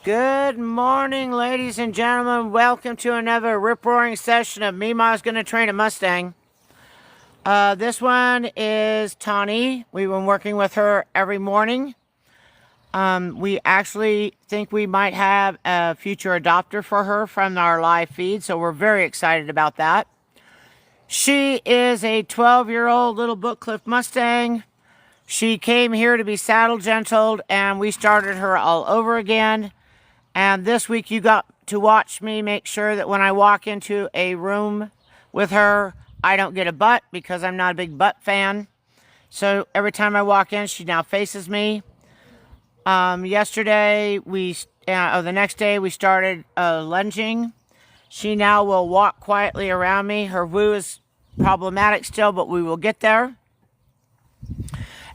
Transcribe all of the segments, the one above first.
Good morning, ladies and gentlemen. Welcome to another rip-roaring session of Mima's Gonna Train a Mustang. This one is Tawny. We've been working with her every morning. We actually think we might have a future adopter for her from our live feed, so we're very excited about that. She is a 12-year-old Little Book Cliff Mustang. She came here to be saddle gentled, and we started her all over again. And this week you got to watch me make sure that when I walk into a room with her, I don't get a butt because I'm not a big butt fan. So every time I walk in, she now faces me. The next day we started lunging. She now will walk quietly around me. Her woo is problematic still, but we will get there.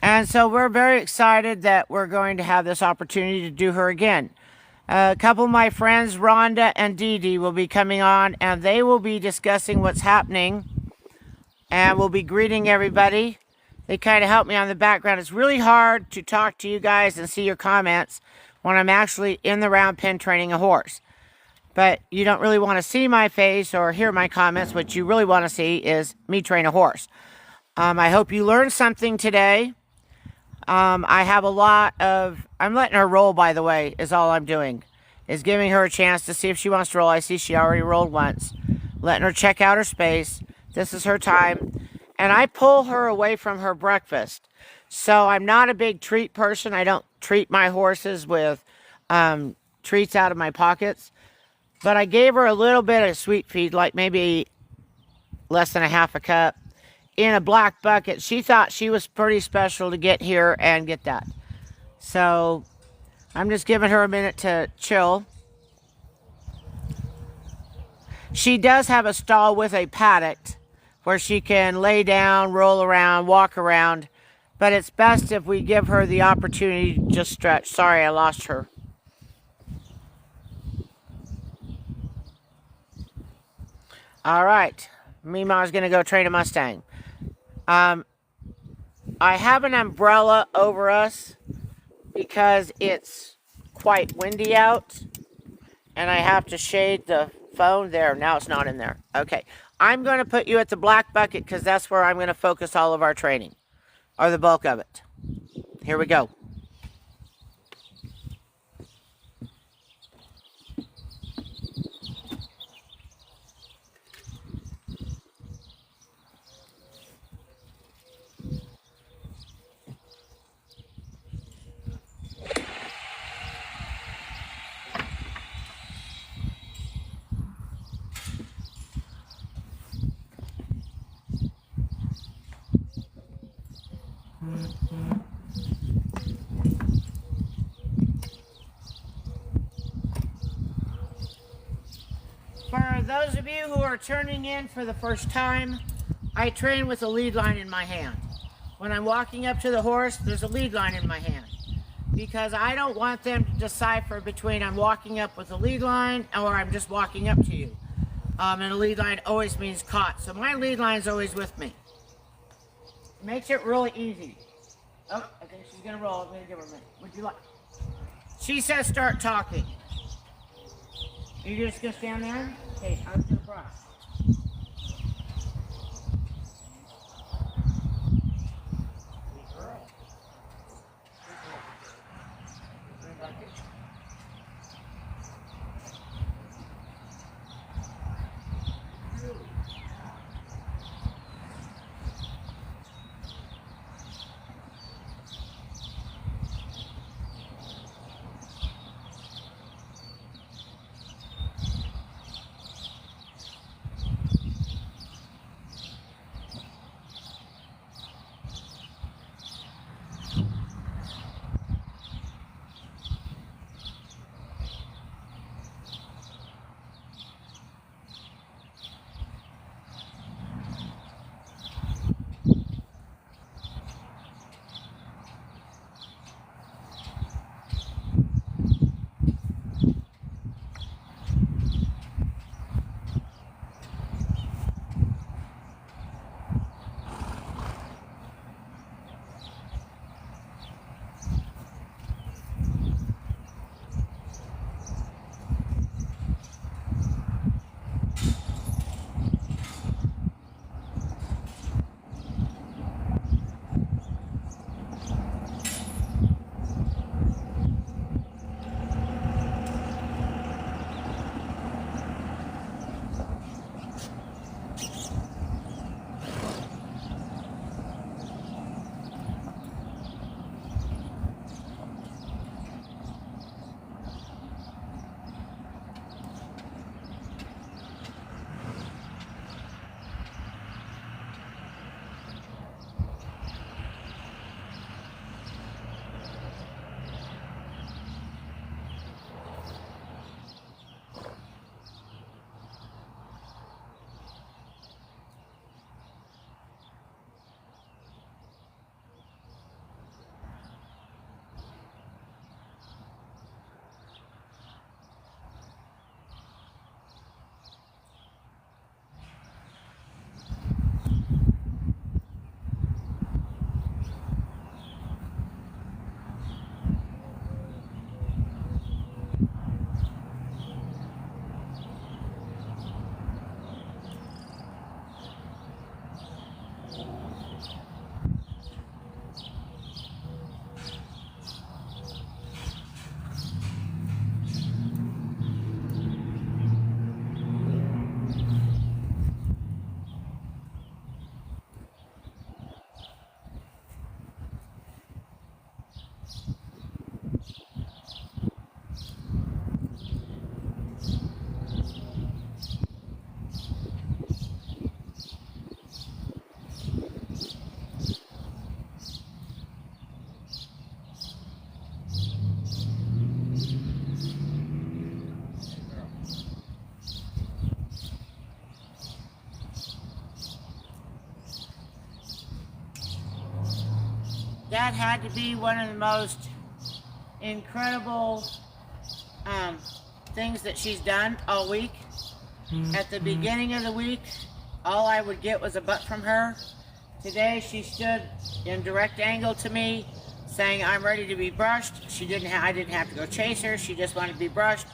And so we're very excited that we're going to have this opportunity to do her again. A couple of my friends, Rhonda and Dee Dee, will be coming on, and they will be discussing what's happening, and we'll be greeting everybody. They kind of help me on the background. It's really hard to talk to you guys and see your comments when I'm actually in the round pen training a horse. But you don't really want to see my face or hear my comments. What you really want to see is me train a horse. I hope you learned something today. I have a lot of... I'm letting her roll, by the way, is all I'm doing. Is giving her a chance to see if she wants to roll. I see she already rolled once. Letting her check out her space. This is her time. And I pull her away from her breakfast. So I'm not a big treat person. I don't treat my horses with treats out of my pockets. But I gave her a little bit of sweet feed, like maybe less than a half a cup, in a black bucket. She thought she was pretty special to get here and get that. So I'm just giving her a minute to chill. She does have a stall with a paddock where she can lay down, roll around, walk around. But it's best if we give her the opportunity to just stretch. Sorry, I lost her. All right. Mima's going to go train a Mustang. I have an umbrella over us because it's quite windy out. And I have to shade the phone there. Now it's not in there. Okay. I'm going to put you at the black bucket because that's where I'm going to focus all of our training. Or the bulk of it. Here we go. For those of you who are turning in for the first time, I train with a lead line in my hand. When I'm walking up to the horse, there's a lead line in my hand. Because I don't want them to decipher between I'm walking up with a lead line or I'm just walking up to you. And a lead line always means caught. So my lead line is always with me. It makes it really easy. Oh, I think she's going to roll. I'm going to give her a minute. Would you like? She says start talking. Are you just going to stand there? Okay, I'm to the brush. that had to be one of the most incredible things that she's done all week. At the beginning of the week, all I would get was a butt from her. Today she stood in direct angle to me, saying I'm ready to be brushed. I didn't have to go chase her. She just wanted to be brushed.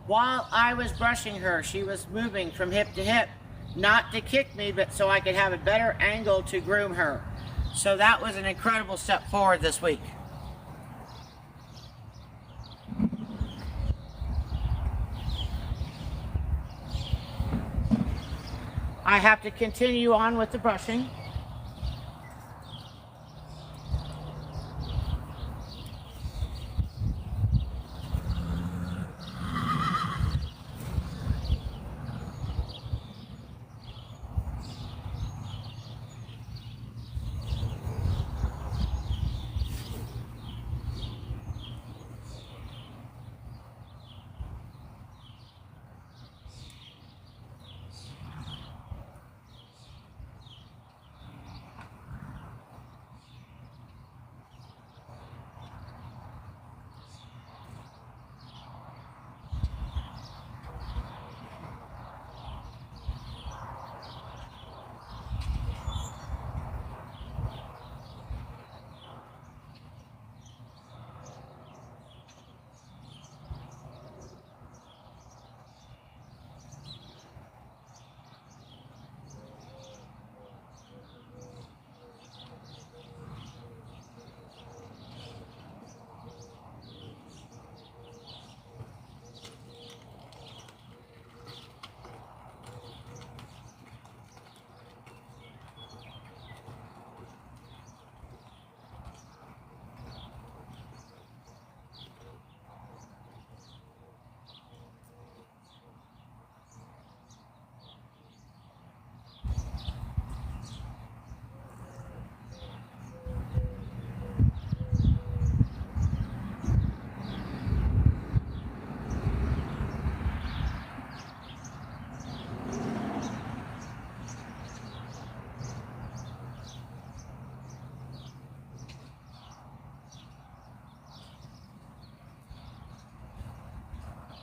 While I was brushing her, she was moving from hip to hip, not to kick me, but so I could have a better angle to groom her. So that was an incredible step forward this week. I have to continue on with the brushing.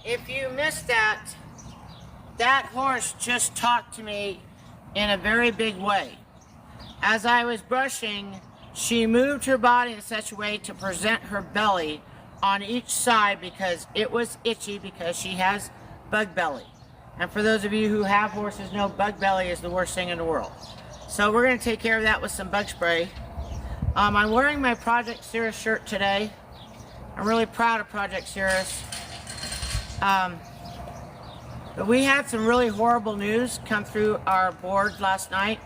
If you missed that, that horse just talked to me in a very big way. As I was brushing, she moved her body in such a way to present her belly on each side because it was itchy because she has bug belly. And for those of you who have horses know bug belly is the worst thing in the world. So we're going to take care of that with some bug spray. I'm wearing my Project Cirrus shirt today. I'm really proud of Project Cirrus. But we had some really horrible news come through our board last night,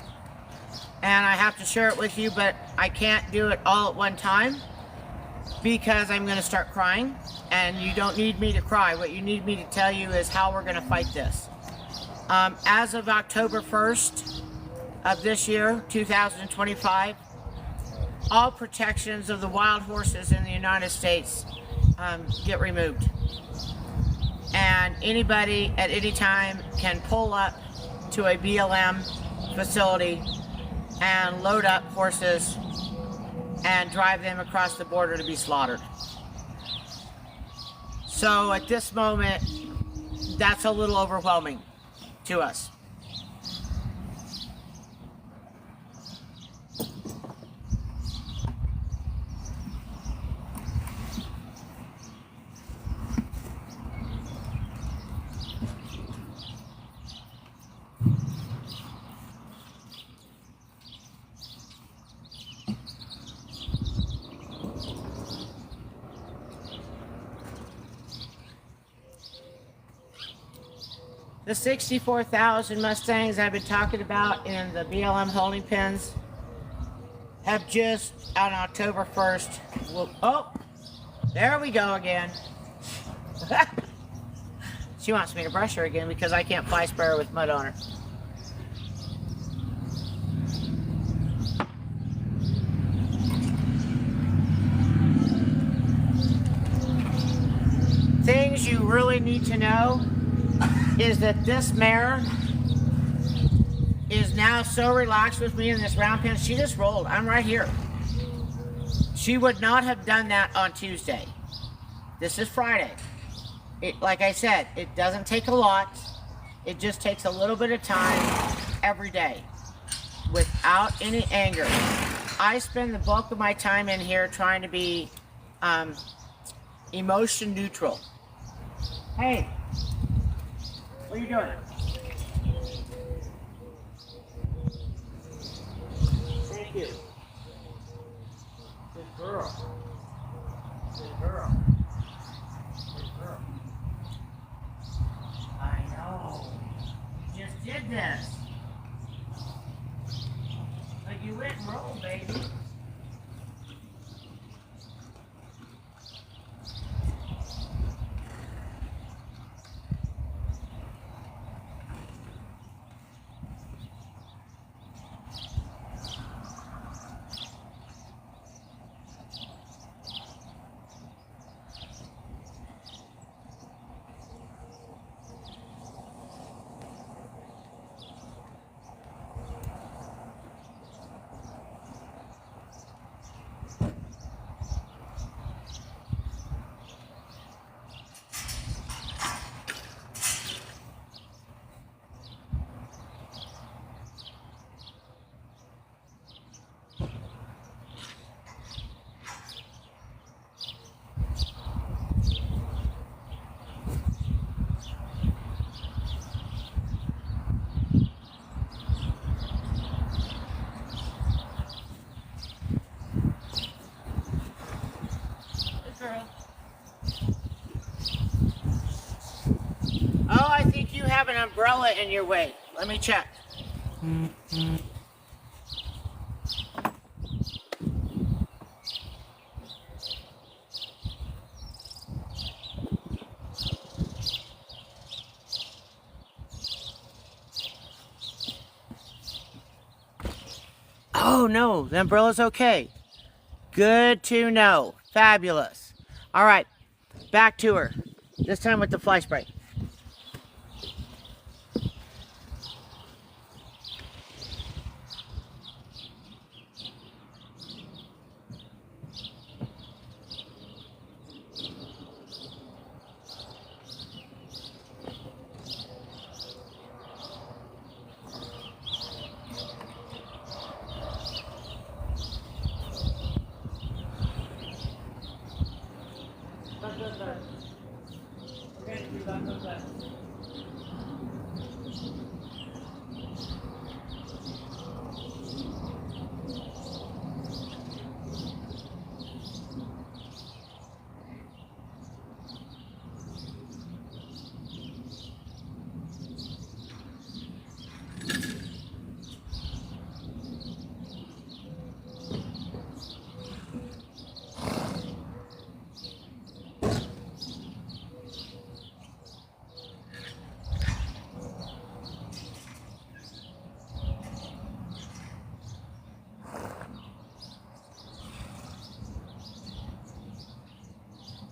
and I have to share it with you, but I can't do it all at one time because I'm going to start crying, and you don't need me to cry. What you need me to tell you is how we're going to fight this. As of October 1st of this year, 2025, all protections of the wild horses in the United States get removed. And anybody at any time can pull up to a BLM facility and load up horses and drive them across the border to be slaughtered. So at this moment, that's a little overwhelming to us. The 64,000 Mustangs I've been talking about in the BLM holding pens have just, on October 1st, oh, there we go again. She wants me to brush her again because I can't fly spray her with mud on her. Things you really need to know is that this mare is now so relaxed with me in this round pen. She just rolled. I'm right here. She would not have done that on Tuesday. This is Friday. Like I said, it doesn't take a lot. It just takes a little bit of time every day without any anger. I spend the bulk of my time in here trying to be emotion neutral. Hey, what are you doing? Thank you. Good girl. Good girl. Good girl. I know. You just did this. But you went and rolled, baby. Oh, I think you have an umbrella in your way. Let me check. Oh no, the umbrella's okay. Good to know. Fabulous. All right, back to her. This time with the fly spray.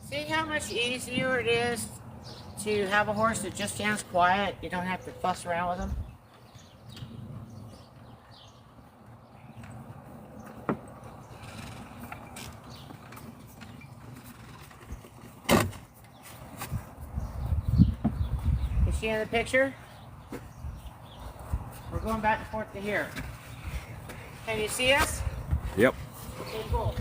See how much easier it is to have a horse that just stands quiet? You don't have to fuss around with him. You see in the picture? We're going back and forth to here. Can you see us? Yep. Okay, cool.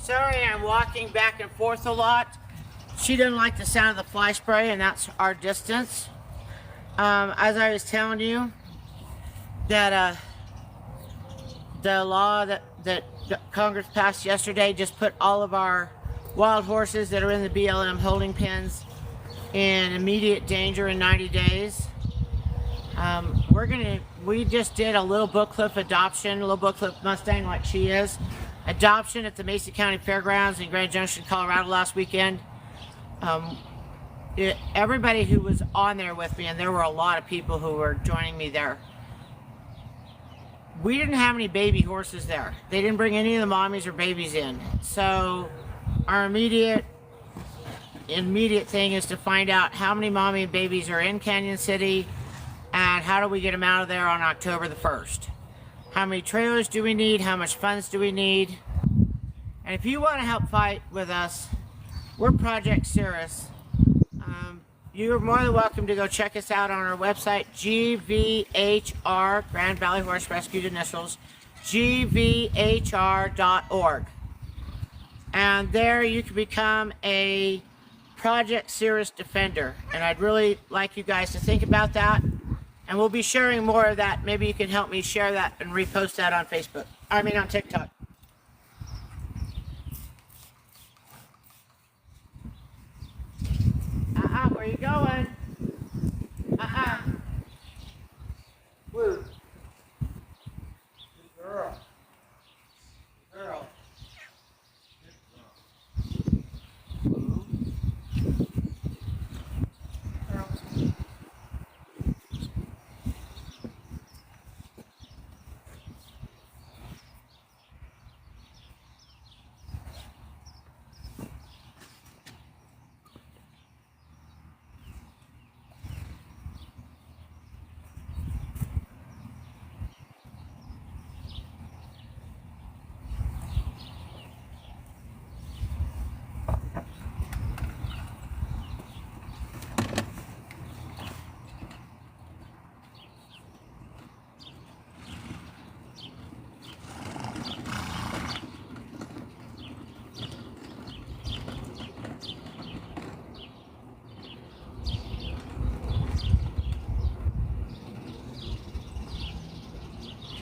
Sorry, I'm walking back and forth a lot. She doesn't like the sound of the fly spray, and that's our distance. As I was telling you, that the law that Congress passed yesterday just put all of our wild horses that are in the BLM holding pens in immediate danger in 90 days. We just did a Little Book Cliff adoption, Little Book Cliff Mustang like she is, adoption at the Mason County Fairgrounds in Grand Junction, Colorado last weekend. Everybody who was on there with me, and there were a lot of people who were joining me there, we didn't have any baby horses there. They didn't bring any of the mommies or babies in. So our immediate thing is to find out how many mommy and babies are in Canyon City, and how do we get them out of there on October the 1st. How many trailers do we need? How much funds do we need? And if you want to help fight with us, we're Project Cirrus. You're more than welcome to go check us out on our website, GVHR, Grand Valley Horse Rescue initials, GVHR.org. And there you can become a Project Cirrus Defender. And I'd really like you guys to think about that. And we'll be sharing more of that. Maybe you can help me share that and repost that on Facebook. I mean on TikTok. Where you going? Woo. Good girl. Girl. Woo. Girl.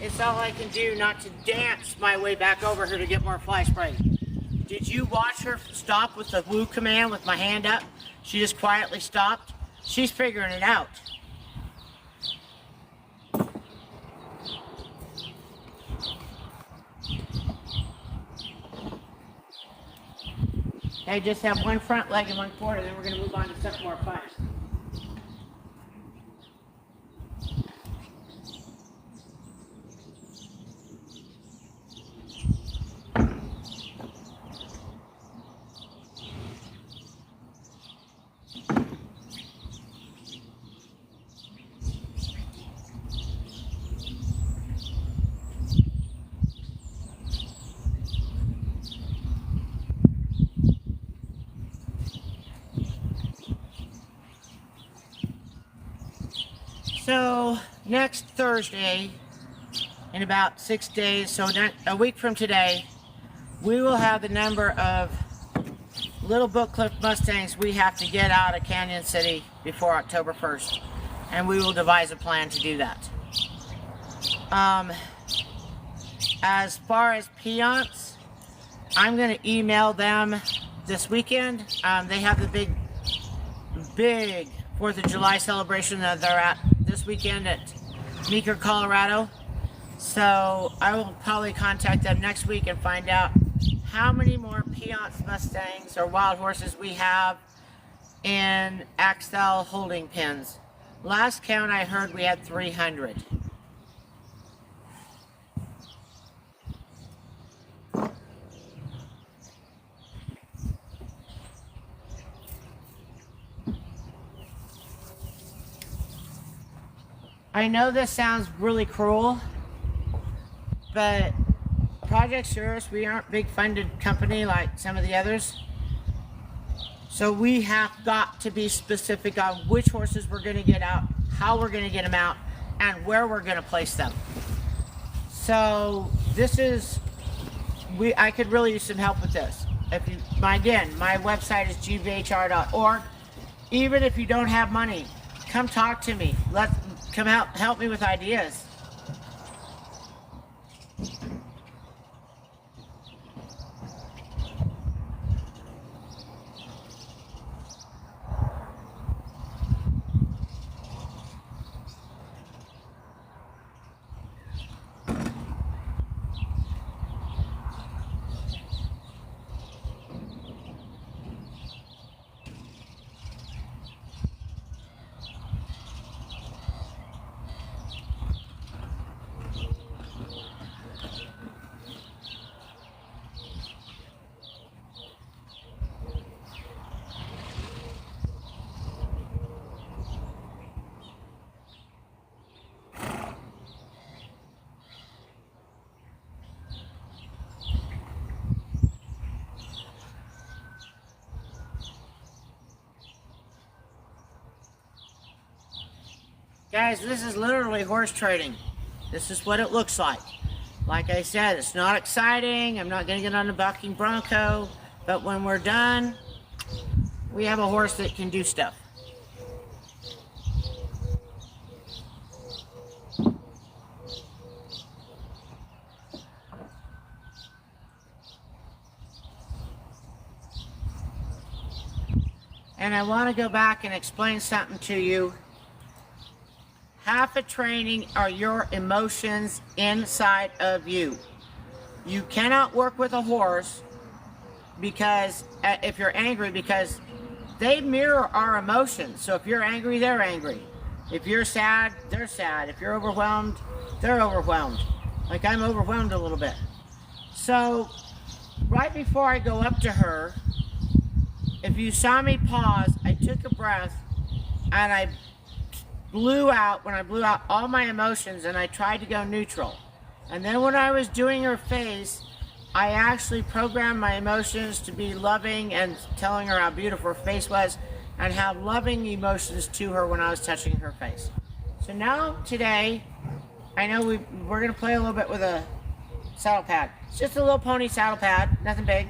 It's all I can do not to dance my way back over here to get more fly spray. Did you watch her stop with the woo command with my hand up? She just quietly stopped. She's figuring it out. I just have one front leg and one quarter, then we're going to move on to some more fires. So next Thursday, in about 6 days, so a week from today, we will have the number of Little Book Cliff Mustangs we have to get out of Canyon City before October 1st. And we will devise a plan to do that. As far as peons, I'm going to email them this weekend. They have the big 4th of July celebration that they're at this weekend at Meeker, Colorado. So I will probably contact them next week and find out how many more Peons Mustangs or wild horses we have in Axel holding pens. Last count I heard we had 300. I know this sounds really cruel, but Project Cirrus, we aren't a big funded company like some of the others. So we have got to be specific on which horses we're going to get out, how we're going to get them out, and where we're going to place them. So this is I could really use some help with this. If you, again, my website is gvhr.org. Even if you don't have money, come talk to me. Come out, help me with ideas. Guys, this is literally horse trading. This is what it looks like. Like I said, it's not exciting. I'm not going to get on a bucking bronco. But when we're done, we have a horse that can do stuff. And I want to go back and explain something to you. Half of training are your emotions inside of you. You cannot work with a horse because if you're angry, because they mirror our emotions. So if you're angry, they're angry. If you're sad, they're sad. If you're overwhelmed, they're overwhelmed. Like I'm overwhelmed a little bit. So right before I go up to her, if you saw me pause, I took a breath and I blew out, when I blew out all my emotions, and I tried to go neutral. And then when I was doing her face, I actually programmed my emotions to be loving and telling her how beautiful her face was and have loving emotions to her when I was touching her face. So now today, I know we're going to play a little bit with a saddle pad. It's just a little pony saddle pad, nothing big.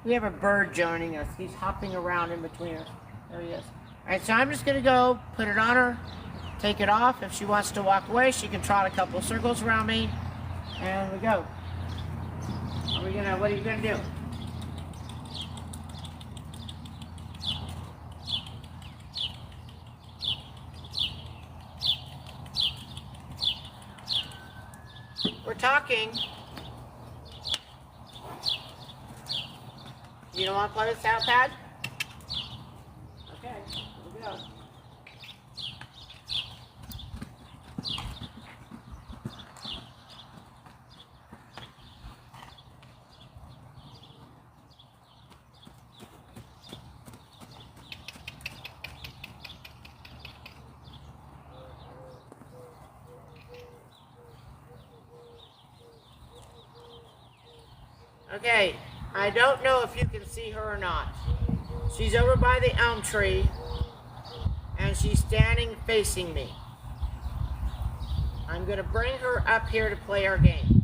We have a bird joining us. He's hopping around in between us. There he is. Alright, so I'm just going to go put it on her, take it off. If she wants to walk away, she can trot a couple circles around me, and we go. What are you going to do? We're talking. You don't want to play with saddle pad? Okay, here we go. Okay, I don't know if you can see her or not. She's over by the elm tree, and she's standing facing me. I'm going to bring her up here to play our game.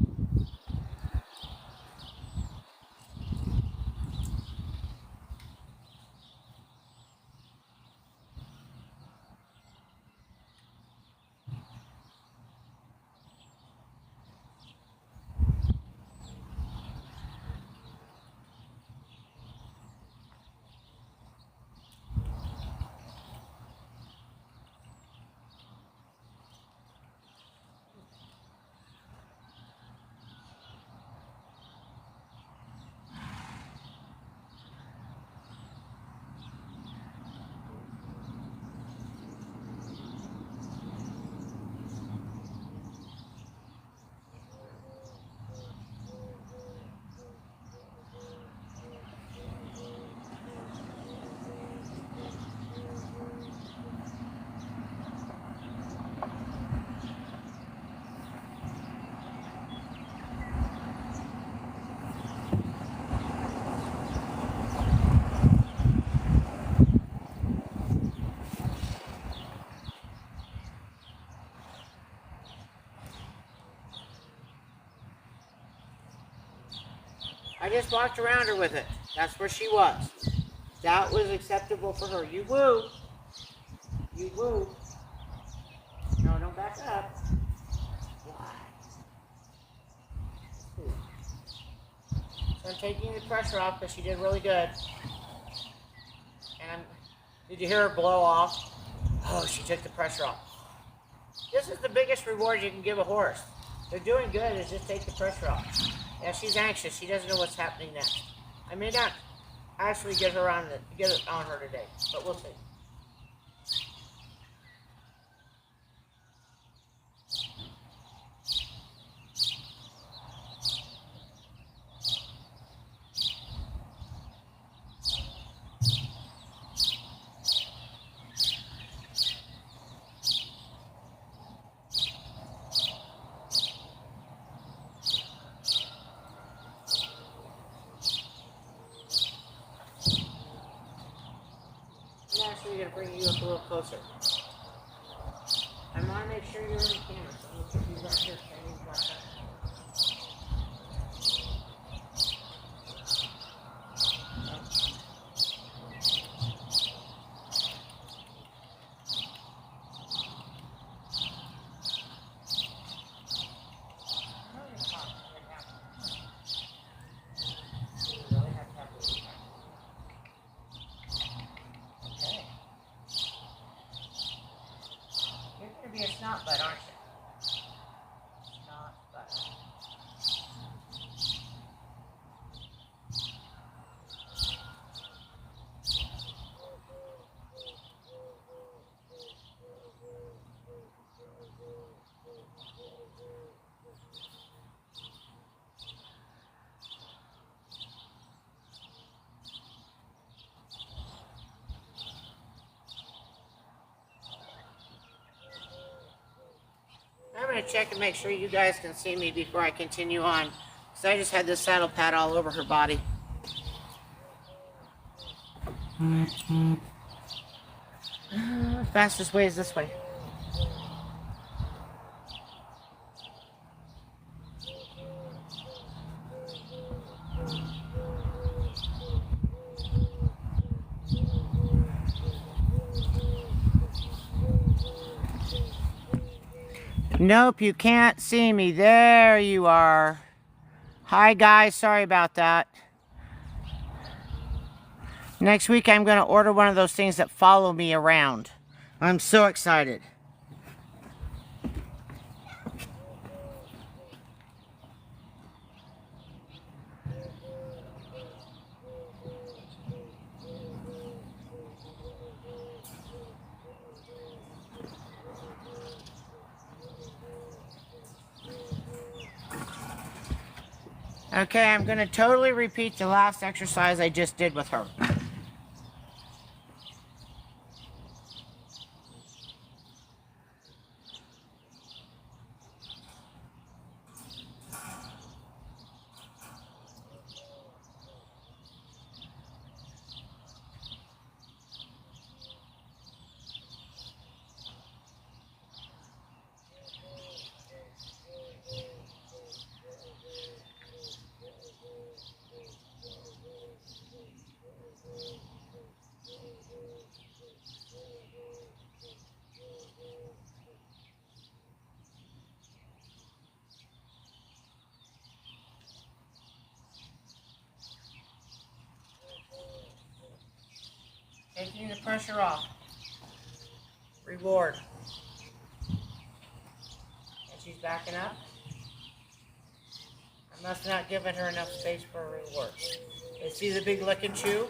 I just walked around her with it. That's where she was. That was acceptable for her. You woo. You woo. No, don't back up. Why? So I'm taking the pressure off because she did really good. And did you hear her blow off? Oh, she took the pressure off. This is the biggest reward you can give a horse. They're doing good, is just take the pressure off. Yeah, she's anxious. She doesn't know what's happening next. I may not actually get it on her today, but we'll see. I'm actually going to bring you up a little closer. I want to make sure you're in the camera, so I'm going to put you right here standing right there. Be a snot butt, aren't you? Snot butt. I'm going to check and make sure you guys can see me before I continue on, because I just had this saddle pad all over her body. Fastest way is this way. Nope, you can't see me. There you are. Hi guys, sorry about that. Next week I'm going to order one of those things that follow me around. I'm so excited. Okay, I'm going to totally repeat the last exercise I just did with her. Taking the pressure off. Reward. And she's backing up. I must not give her enough space for a reward. You see the big looking chew?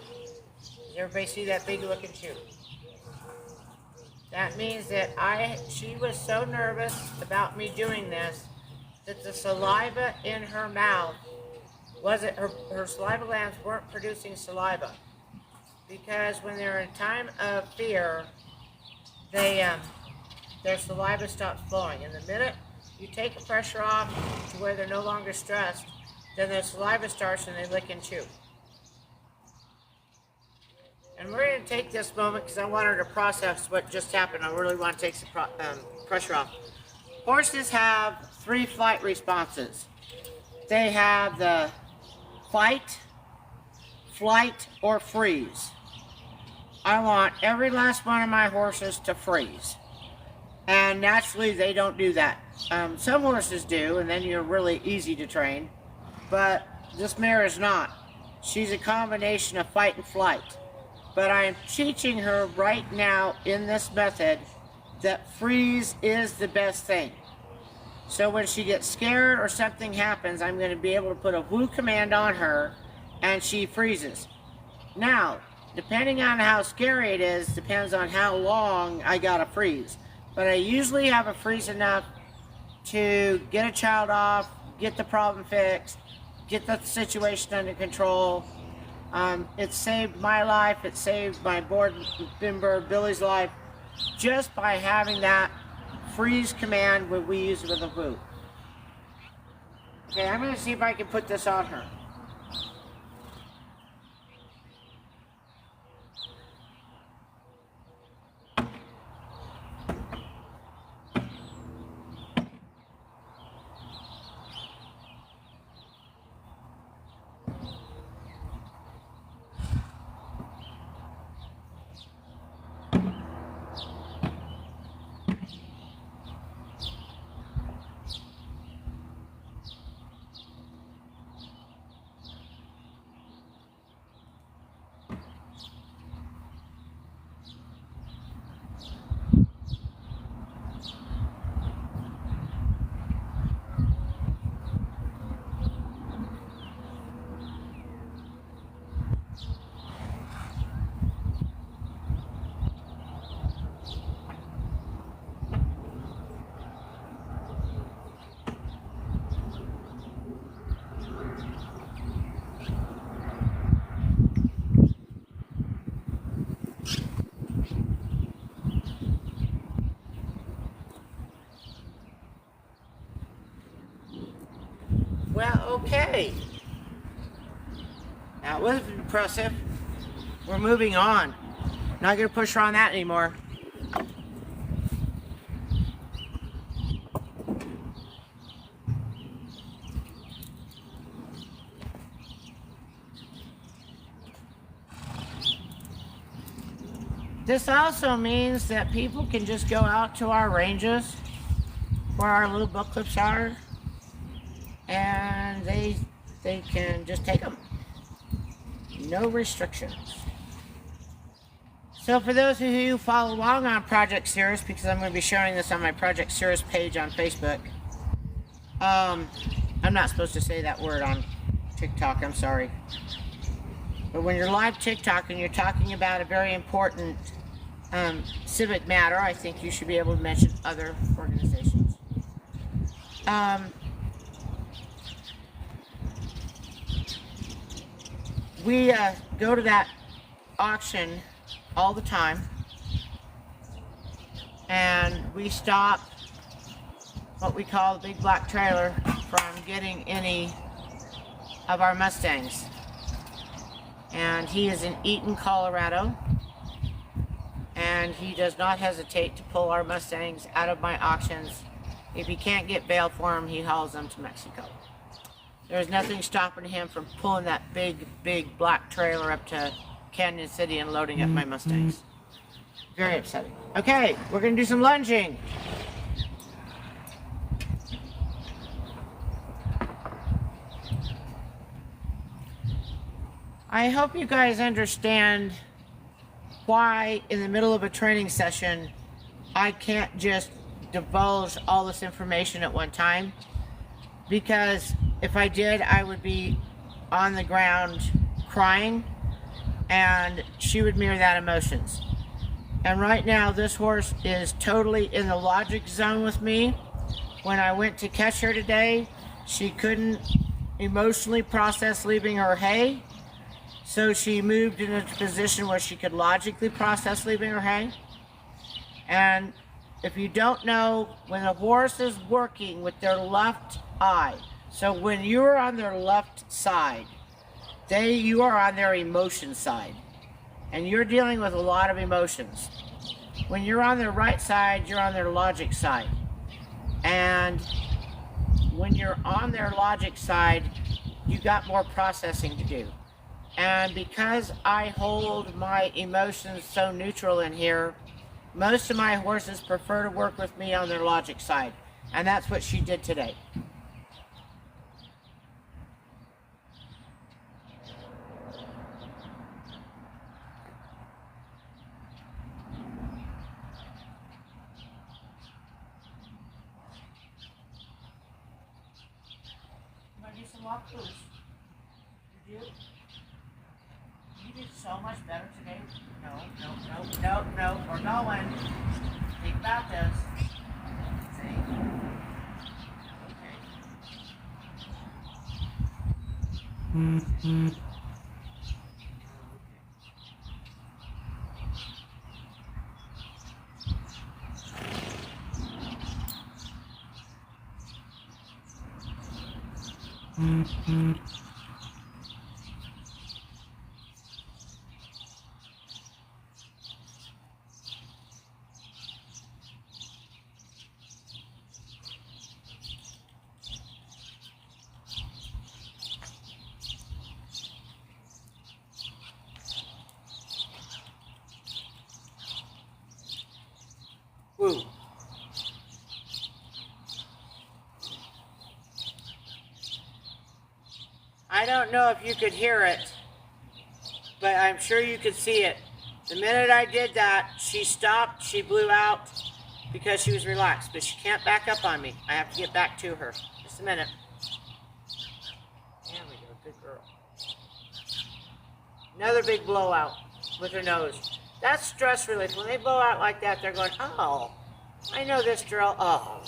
Does everybody see that big looking chew? That means that she was so nervous about me doing this that the saliva in her mouth her saliva glands weren't producing saliva. Because when they're in time of fear, their saliva stops flowing. And the minute you take the pressure off to where they're no longer stressed, then their saliva starts and they lick and chew. And we're going to take this moment because I want her to process what just happened. I really want to take some pressure off. Horses have 3 flight responses. They have the fight, flight, or freeze. I want every last one of my horses to freeze. And naturally, they don't do that. Some horses do, and then you're really easy to train. But this mare is not. She's a combination of fight and flight. But I am teaching her right now in this method that freeze is the best thing. So when she gets scared or something happens, I'm going to be able to put a woo command on her and she freezes. Now, depending on how scary it is, depends on how long I gotta freeze. But I usually have a freeze enough to get a child off, get the problem fixed, get the situation under control. It saved my life, it saved my board member Billy's life, just by having that freeze command when we use it with a woo. Okay, I'm gonna see if I can put this on her. Well, okay. That was impressive. We're moving on. Not going to push her on that anymore. This also means that people can just go out to our ranges where our little book cliffs are, and they can just take them. No restrictions. So for those of you who follow along on Project Cirrus, because I'm going to be sharing this on my Project Cirrus page on Facebook. I'm not supposed to say that word on TikTok, I'm sorry. But when you're live TikTok and you're talking about a very important civic matter, I think you should be able to mention other organizations. We go to that auction all the time, and we stop what we call the big black trailer from getting any of our Mustangs. And he is in Eaton, Colorado, and he does not hesitate to pull our Mustangs out of my auctions. If he can't get bail for them, he hauls them to Mexico. There's nothing stopping him from pulling that big black trailer up to Canyon City and loading up my Mustangs. Very upsetting. Okay, we're gonna do some lunging. I hope you guys understand why in the middle of a training session I can't just divulge all this information at one time, because if I did, I would be on the ground crying, and she would mirror that emotions. And right now this horse is totally in the logic zone with me. When I went to catch her today, she couldn't emotionally process leaving her hay, so she moved into a position where she could logically process leaving her hay. And if you don't know, when a horse is working with their left eye, so when you're on their left side, you are on their emotion side, and you're dealing with a lot of emotions. When you're on their right side, you're on their logic side. And when you're on their logic side, you got more processing to do. And because I hold my emotions so neutral in here, most of my horses prefer to work with me on their logic side. And that's what she did today. Walkthroughs. You do? You did so much better today. No. We're going. Think about this. See? Okay. Woo. I don't know if you could hear it, but I'm sure you could see it. The minute I did that, she stopped, she blew out because she was relaxed, but she can't back up on me. I have to get back to her. Just a minute. There we go, good girl. Another big blowout with her nose. That's stress relief. When they blow out like that, they're going, oh, I know this drill. Oh,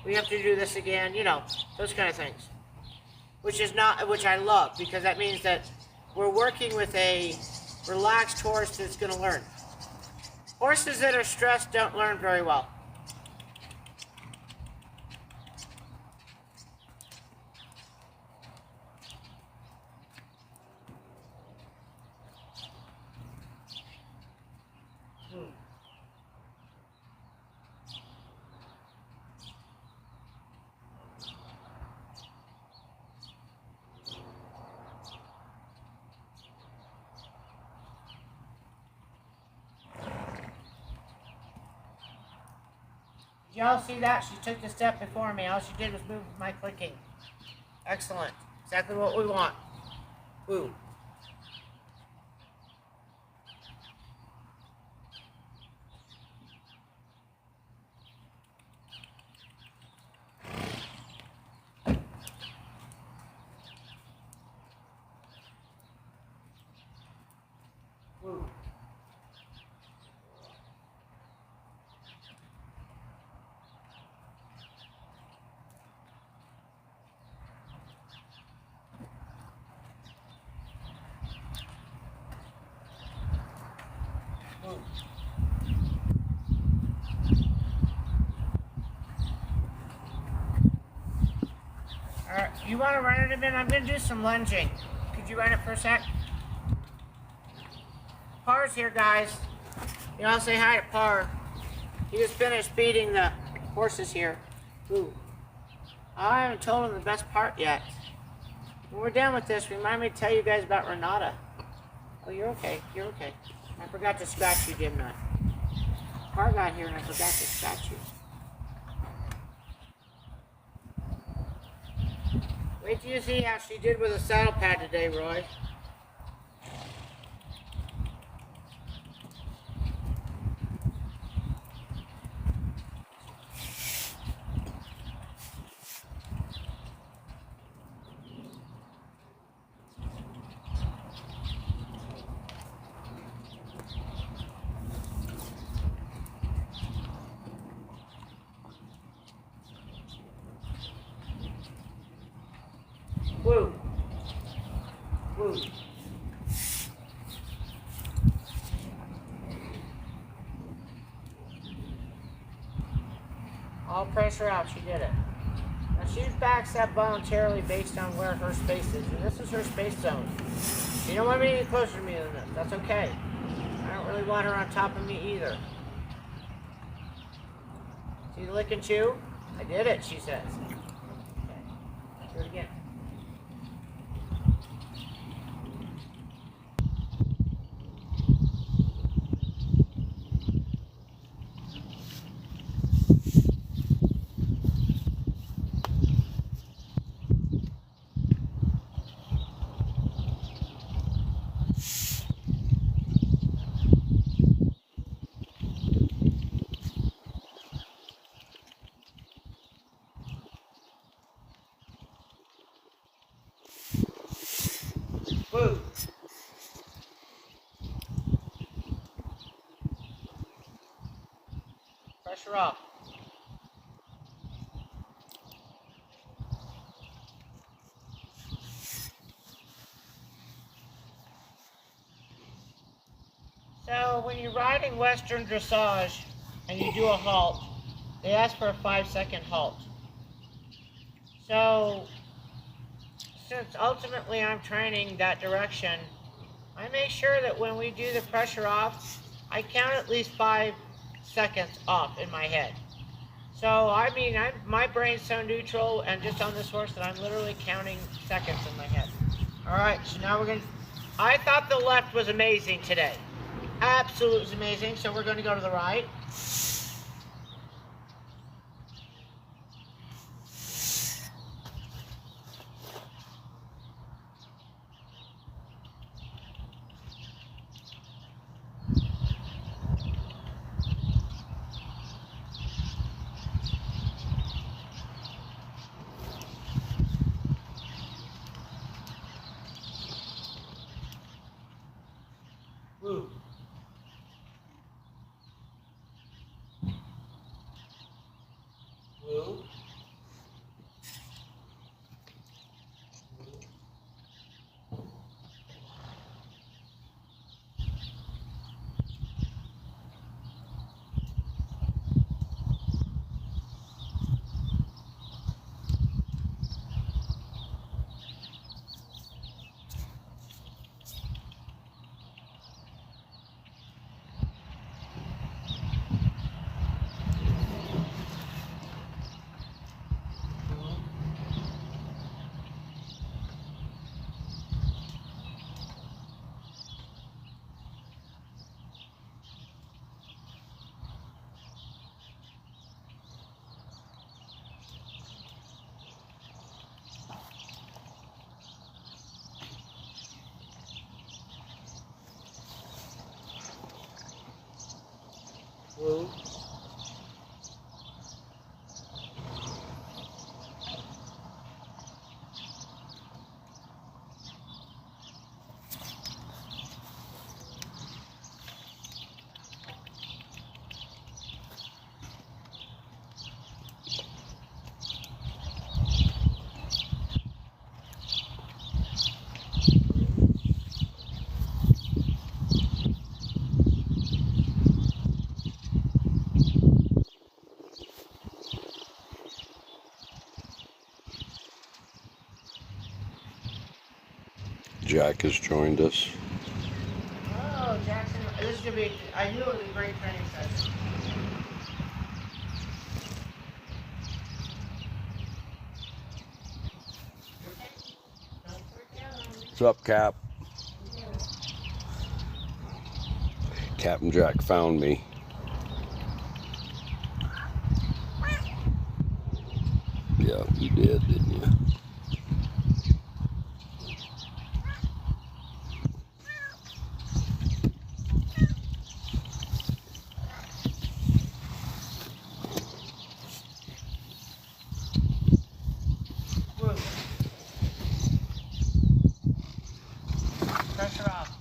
we have to do this again. You know, those kind of things. Which I love, because that means that we're working with a relaxed horse that's going to learn. Horses that are stressed don't learn very well. Y'all see that? She took the step before me. All she did was move my clicking. Excellent. Exactly what we want. Woo. Woo. Alright, you want to run it a minute? I'm going to do some lunging. Could you run it for a sec? Par's here, guys. You all say hi to Par. He just finished feeding the horses here. Ooh. I haven't told him the best part yet. When we're done with this, remind me to tell you guys about Renata. Oh, you're okay. You're okay. I forgot to scratch you, didn't I? Par got here and I forgot to scratch you. Wait till you see how she did with a saddle pad today, Roy. Woo. Woo. All pressure out, she did it. Now she's backstep voluntarily based on where her space is, and this is her space zone. She don't want me any closer to me than this. That's okay. I don't really want her on top of me either. See the lick and chew? I did it, she says. Okay. Do it again. Woo. Pressure off. So when you're riding Western dressage and you do a halt, they ask for a 5-second halt. So since ultimately I'm training that direction, I make sure that when we do the pressure off, I count at least 5 seconds off in my head. So I mean, my brain's so neutral and just on this horse that I'm literally counting seconds in my head. All right, so now we're gonna, I thought the left was amazing today. Absolutely amazing, so we're gonna go to the right. Woo. Woo. Woo. Jack has joined us. Oh, Jackson, this is gonna be, I knew it was a great training session. What's up, Cap? Captain Jack found me. Yeah, you did, didn't you? Woo. Pressure off.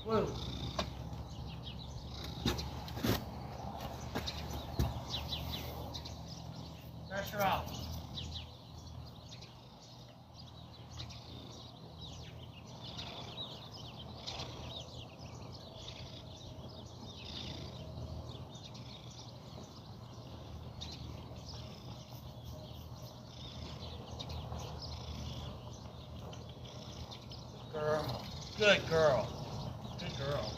Woo. Pressure off. Girl. Good girl. Good girl.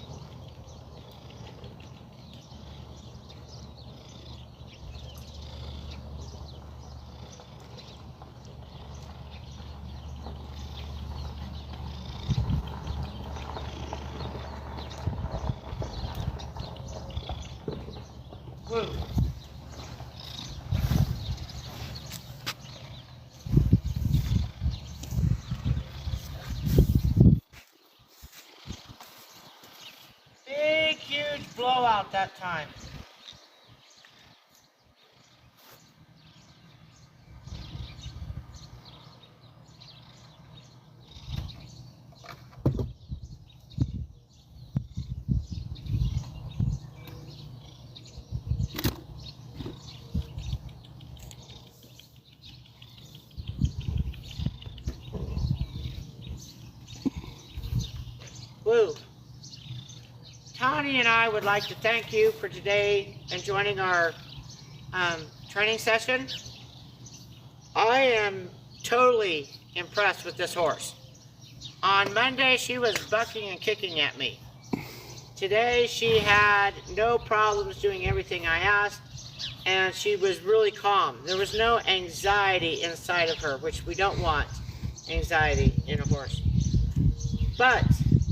Woo. Big, huge blowout that time. Woo. Tawny and I would like to thank you for today and joining our training session. I am totally impressed with this horse. On Monday, she was bucking and kicking at me. Today, she had no problems doing everything I asked, and she was really calm. There was no anxiety inside of her, which we don't want anxiety in a horse. But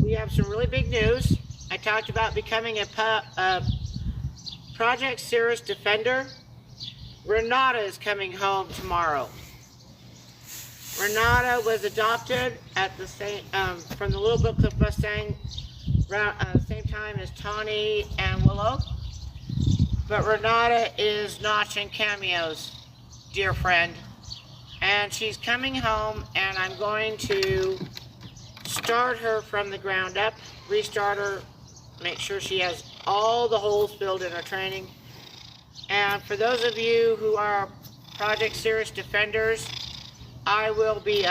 we have some really big news. I talked about becoming a Project Cirrus Defender. Renata is coming home tomorrow. Renata was adopted at the same from the Little Book Cliff Mustang, same time as Tawny and Willow. But Renata is notching cameos, dear friend. And she's coming home, and I'm going to start her from the ground up, restart her, make sure she has all the holes filled in her training. And for those of you who are Project Cirrus Defenders, I will be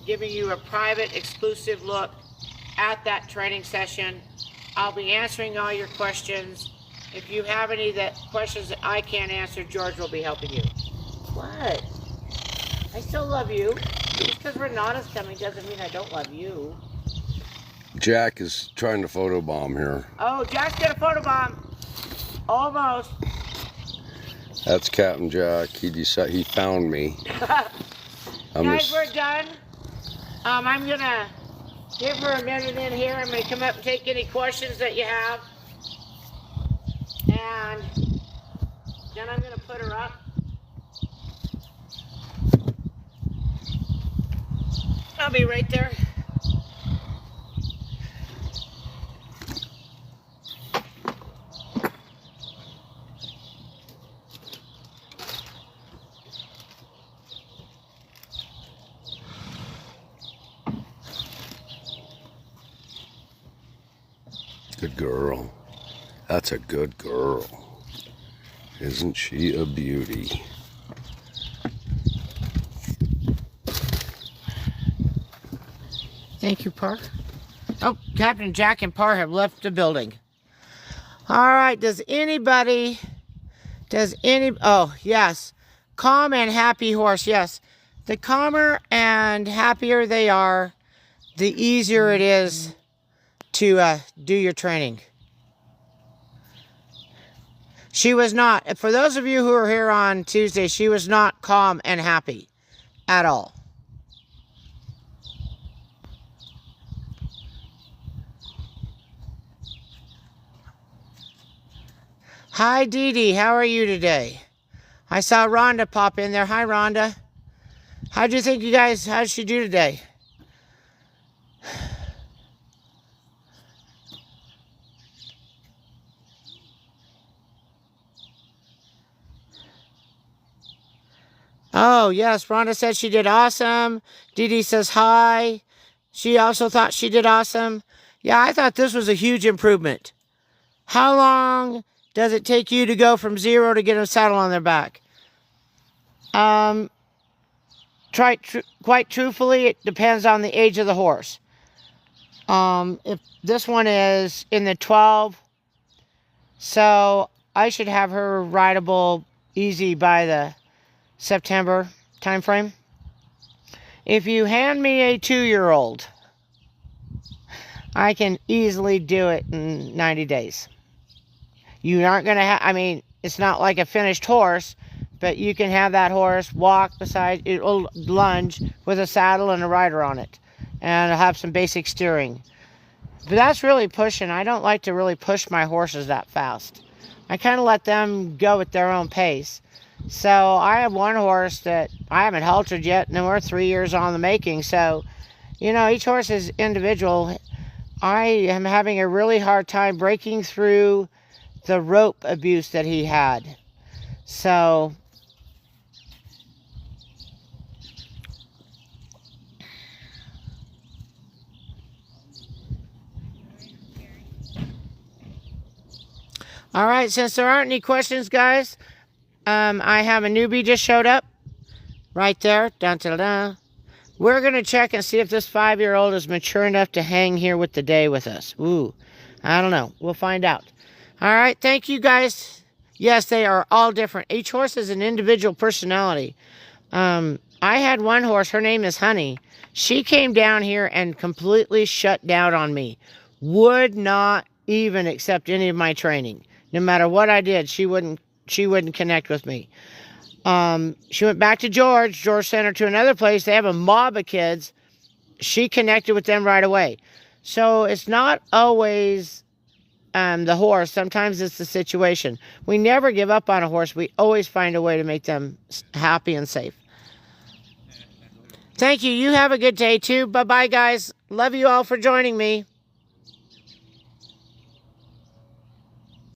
giving you a private, exclusive look at that training session. I'll be answering all your questions. If you have any questions that I can't answer, George will be helping you. What? I still love you. Just because Renata's coming doesn't mean I don't love you. Jack is trying to photobomb here. Oh, Jack's gonna photobomb. Almost. That's Captain Jack. He found me. Guys, we're done. I'm gonna give her a minute in here. I'm gonna come up and take any questions that you have. And then I'm gonna put her up. I'll be right there. Good girl. That's a good girl. Isn't she a beauty? Thank you, Park. Oh, Captain Jack and Parr have left the building. All right, oh, yes. Calm and happy horse, yes. The calmer and happier they are, the easier it is to do your training. She was not, for those of you who are here on Tuesday, she was not calm and happy at all. Hi, Dee Dee. How are you today? I saw Rhonda pop in there. Hi, Rhonda. How do you think how did she do today? Oh, yes. Rhonda said she did awesome. Dee Dee says hi. She also thought she did awesome. Yeah, I thought this was a huge improvement. How long does it take you to go from 0 to get a saddle on their back? Quite truthfully, it depends on the age of the horse. If this one is in the 12, so I should have her rideable easy by the September timeframe. If you hand me a 2-year-old, I can easily do it in 90 days. You aren't going to have, I mean, it's not like a finished horse, but you can have that horse walk beside, it'll lunge with a saddle and a rider on it. And it'll have some basic steering. But that's really pushing. I don't like to really push my horses that fast. I kind of let them go at their own pace. So I have one horse that I haven't haltered yet, and we're 3 years on the making. So, you know, each horse is individual. I am having a really hard time breaking through the rope abuse that he had. So all right, since there aren't any questions, guys, I have a newbie just showed up right there. Dun, dun, dun. We're going to check and see if this 5-year-old is mature enough to hang here with the day with us. Ooh, I don't know. We'll find out. All right, thank you, guys. Yes, they are all different. Each horse has an individual personality. I had one horse. Her name is Honey. She came down here and completely shut down on me. Would not even accept any of my training. No matter what I did, she wouldn't connect with me. She went back to George. George sent her to another place. They have a mob of kids. She connected with them right away. So it's not always the horse. Sometimes it's the situation. We never give up on a horse. We always find a way to make them happy and safe. Thank you. You have a good day too. Bye-bye, guys. Love you all for joining me.